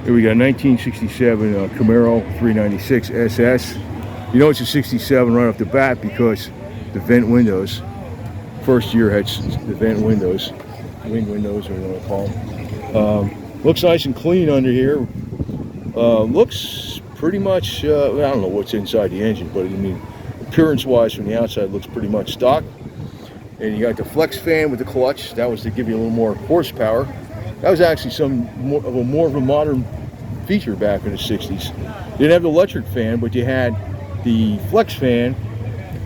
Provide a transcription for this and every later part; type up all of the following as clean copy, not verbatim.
Here we got 1967 Camaro 396 SS. You know it's a 67 right off the bat because the vent windows. First year had the vent windows, wing windows, or what you want to call them. Looks nice and clean under here. Looks pretty much, I don't know what's inside the engine, but I mean, appearance-wise from the outside looks pretty much stock. And you got the flex fan with the clutch. That was to give you a little more horsepower. That was actually more of a modern feature back in the 60s. You didn't have the electric fan, but you had the flex fan,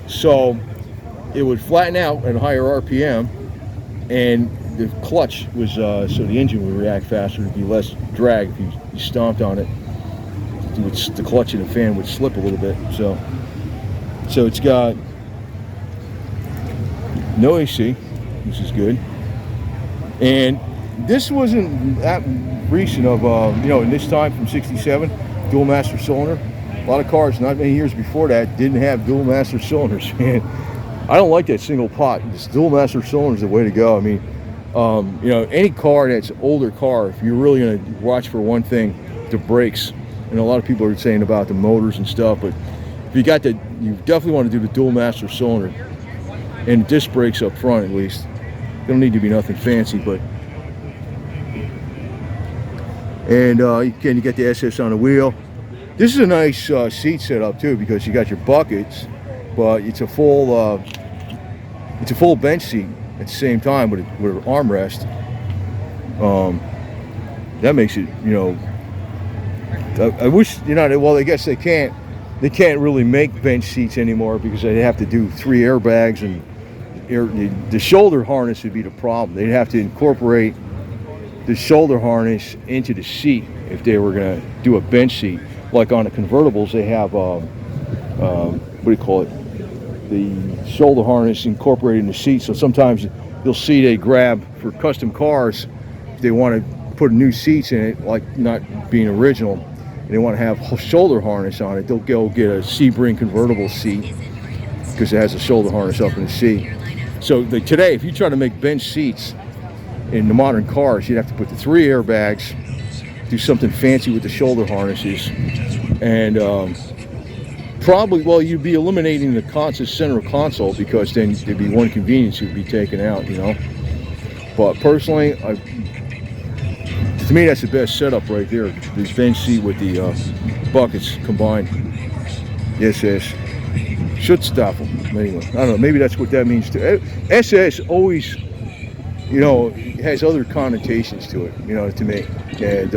so it would flatten out at a higher RPM, and the clutch was so the engine would react faster. It'd be less drag if you stomped on it. The clutch and the fan would slip a little bit. So it's got no AC, which is good. And this wasn't that recent of, in this time from 67, dual master cylinder. A lot of cars, not many years before that, didn't have dual master cylinders, man. I don't like that single pot. This dual master cylinder is the way to go. I mean, any car that's older car, if you're really going to watch for one thing, the brakes. And a lot of people are saying about the motors and stuff, but if you definitely want to do the dual master cylinder. And disc brakes up front, at least. They don't need to be nothing fancy, but. And again, you get the SS on the wheel. This is a nice seat setup too, because you got your buckets, but it's a full bench seat at the same time with an armrest. That makes it, I wish, well, I guess they can't really make bench seats anymore because they have to do 3 airbags, and the shoulder harness would be the problem. They'd have to incorporate the shoulder harness into the seat if they were going to do a bench seat. Like on the convertibles, they have what do you call it? The shoulder harness incorporated in the seat. So sometimes you'll see they grab for custom cars if they want to put new seats in it, like not being original, and they want to have shoulder harness on it. They'll go get a Sebring convertible seat because it has a shoulder harness up in the seat. So today, if you try to make bench seats in the modern cars, you'd have to put the 3 airbags, do something fancy with the shoulder harnesses, and you'd be eliminating the center console, because then there'd be one convenience would be taken out, But personally, to me, that's the best setup right there. This bench seat with the buckets combined. SS. Should stop them. Anyway, I don't know. Maybe that's what that means too. SS always, has other connotations to it, to me. And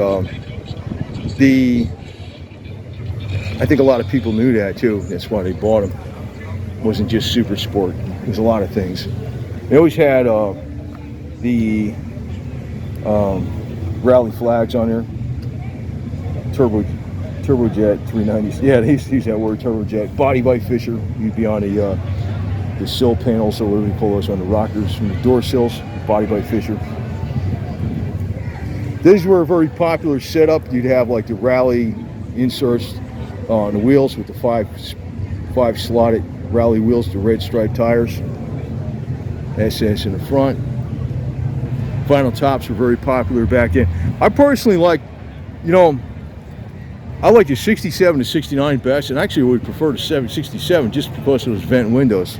I think a lot of people knew that too. That's why they bought them. It wasn't just super sport. There's a lot of things. They always had the rally flags on there. Turbojet 390s. Yeah, they used to use that word, turbojet. Body by Fisher. You'd be on the sill panels, or whatever you call those, on the rockers from the door sills. Body by Fisher. These were a very popular setup. You'd have like the rally inserts on the wheels with the five slotted rally wheels, the red striped tires. SS in the front. Vinyl tops were very popular back then. I personally like, I like the 67 to 69 best, and actually would prefer the 67 just because of those vent windows.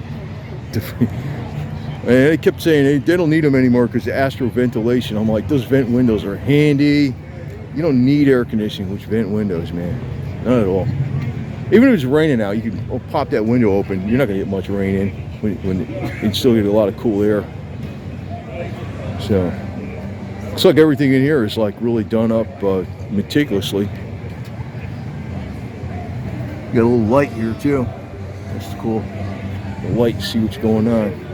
And they kept saying they don't need them anymore because of Astro ventilation. I'm like, those vent windows are handy. You don't need air conditioning with vent windows, man. Not at all. Even if it's raining out, you can pop that window open. You're not going to get much rain in. When you can still get a lot of cool air. So, looks like everything in here is like really done up meticulously. Got a little light here too. That's cool. The light to see what's going on.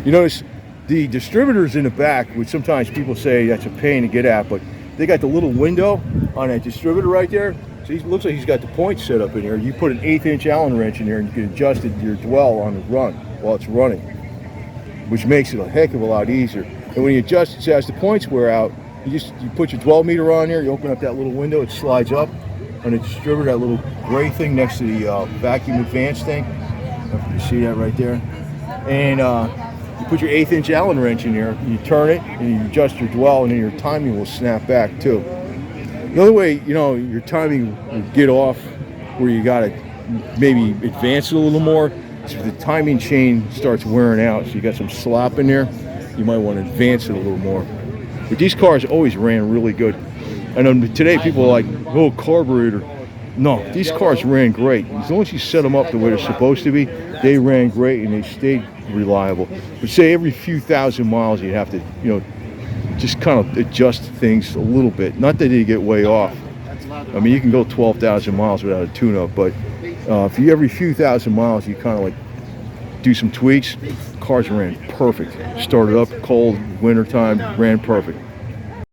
You notice the distributors in the back, which sometimes people say that's a pain to get at, but they got the little window on that distributor right there. So it looks like he's got the points set up in here. You put an 1/8" Allen wrench in there, and you can adjust your dwell on the run while it's running, which makes it a heck of a lot easier. And when you adjust it as the points wear out, you put your dwell meter on there, you open up that little window, it slides up on the distributor, that little gray thing next to the vacuum advance thing. I don't know if you can see that right there. And you put your 1/8" Allen wrench in there, you turn it, and you adjust your dwell, and then your timing will snap back too. The other way, you know, your timing would get off where you got to maybe advance it a little more. So if the timing chain starts wearing out, so you got some slop in there, you might want to advance it a little more. But these cars always ran really good. I know today people are like, oh, carburetor. No, these cars ran great. As long as you set them up the way they're supposed to be, they ran great and they stayed reliable. But say every few thousand miles you have to, you know, just kind of adjust things a little bit. Not that they get way off. I mean, you can go 12,000 miles without a tune-up, but if you every few thousand miles you kind of like do some tweaks, cars ran perfect. Started up cold, wintertime, ran perfect.